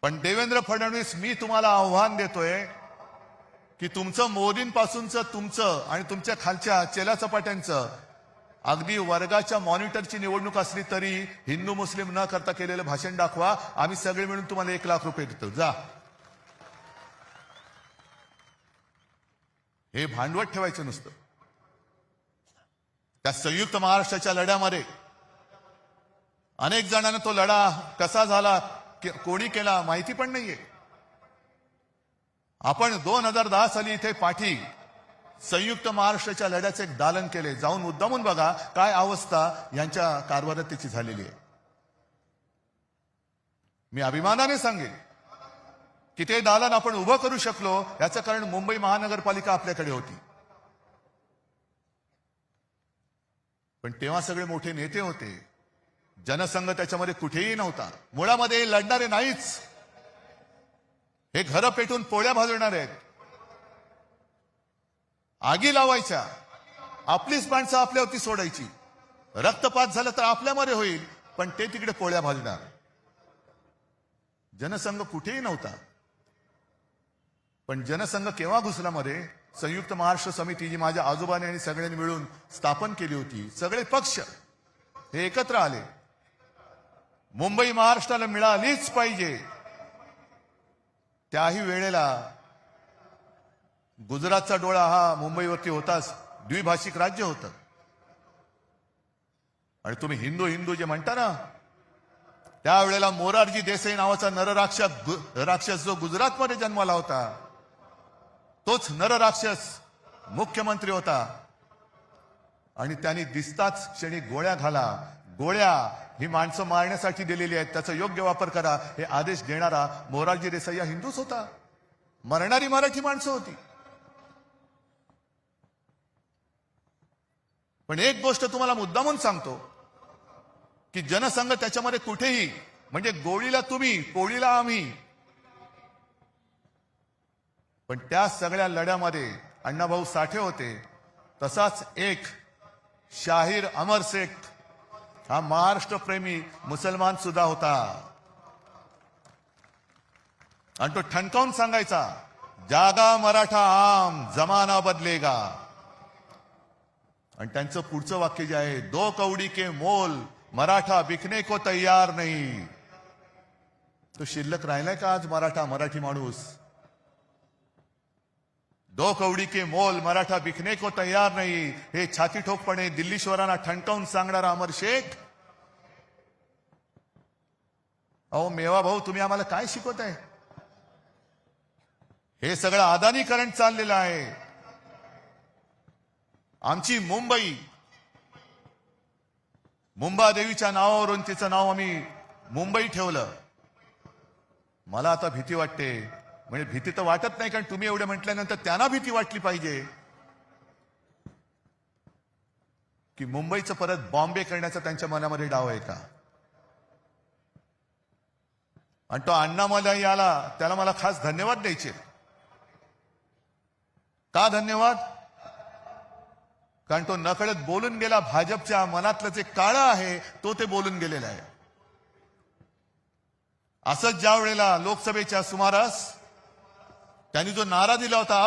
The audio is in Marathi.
पण देवेंद्र फडणवीस, मी तुम्हाला आव्हान देतोय की तुमचं मोदींपासूनचं तुमचं आणि तुमच्या खालच्या चेलाचपाट्यांचं अगदी वर्गाच्या मॉनिटरची निवडणूक असली तरी हिंदू मुस्लिम न करता केलेलं भाषण दाखवा. आम्ही सगळे मिळून तुम्हाला 1 लाख रुपये देतो. जा. हे भांडवट ठेवायचं नुसतं. त्या संयुक्त महाराष्ट्राच्या लढ्यामध्ये अनेक जणांना तो लढा कसा झाला, कोणी केला माहिती पण नाहीये. आपण 2010 साली इथे पाठी संयुक्त महाराष्ट्राच्या लढ्याचे एक दालन केले. जाऊन मुद्दामून बघा काय अवस्था यांच्या कारभारात त्याची झालेली आहे. मी अभिमानाने सांगेन की ते दालन आपण उभं करू शकलो याचं कारण मुंबई महानगरपालिका आपल्याकडे होती. पण तेव्हा सगळे मोठे नेते होते. जनसंघ त्याच्यामध्ये कुठेही नव्हता. मुळामध्ये लढणारे नाहीच. हे घरं पेटून पोळ्या भाजवणार आहेत, आगी लावायच्या, आपलीच माणसं आपल्यावरती सोडायची. रक्तपात झाला तर आपल्यामध्ये होईल, पण ते तिकडे पोळ्या भाजणार. जनसंघ कुठेही नव्हता. पण जनसंघ केव्हा घुसला मध्ये? संयुक्त महाराष्ट्र समिती जी माझ्या आजोबाने आणि सगळ्यांनी मिळून स्थापन केली होती. सगळे पक्ष हे एकत्र आले. मुंबई महाराष्ट्राला मिळालीच पाहिजे. त्याही वेळेला गुजरातचा डोळा हा मुंबईवरती होताच. द्विभाषिक राज्य होतं. आणि तुम्ही हिंदू हिंदू जे म्हणता ना, त्यावेळेला मोरारजी देसाई नावाचा नरराक्षस जो गुजरातमध्ये जन्माला होता, तोच नरराक्षस मुख्यमंत्री होता. आणि त्यांनी दिसताच क्षणी गोळ्या घाला. गोळ्या ही माणसं मारण्यासाठी दिलेली आहेत, त्याचा योग्य वापर करा हे आदेश देणारा मोरारजी देसाई हा हिंदूच होता. मरणारी मराठी माणसं होती. पण एक गोष्ट तुम्हाला मुद्दामून सांगतो की जनसंघ त्याच्यामध्ये कुठेही, म्हणजे गोळीला तुम्ही पोळीला आम्ही, पण त्या सगळ्या लढ्यामध्ये अण्णाभाऊ साठे होते. तसाच एक शाहीर अमर शेख हा महाराष्ट्रप्रेमी मुसलमान सुद्धा होता. आणि तो ठणकावून सांगायचा, जागा मराठा आम जमाना बदलेगा. आणि त्यांचं पुढचं वाक्य जे आहे, 2 कौडी के मोल मराठा बिकने को तैयार नहीं. तो शिल्लक राहिलाय का आज मराठी माणूस? 2 कौडी के मोल मराठा बिकने को तैयार नहीं, हे छाती ठोकपणे दिल्लीश्वरांना ठणकावून सांगणारा अमर शेख. अहो मेवा भाऊ, तुम्ही आम्हाला काय शिकवताय? हे सगळं अदानीकरण चाललेलं आहे. आमची मुंबादेवीच्या नावावरून तिचं नाव आम्ही मुंबई ठेवलं. मला आता भीती वाटते. म्हणजे भीती तर वाटत नाही, कारण तुम्ही एवढे म्हटल्यानंतर त्यांना भीती वाटली पाहिजे की मुंबईचं परत बॉम्बे करण्याचा त्यांच्या मनामध्ये डाव आहे का? आणि तो अण्णामलाई आला, त्याला मला खास धन्यवाद द्यायचे. का धन्यवाद? कारण तो नकळत बोलून गेला. भाजपच्या मनातलं जे काळं आहे तो ते बोलून गेलेला आहे. असंच ज्या वेळेला लोकसभेच्या सुमारास त्यांनी जो नारा दिला होता,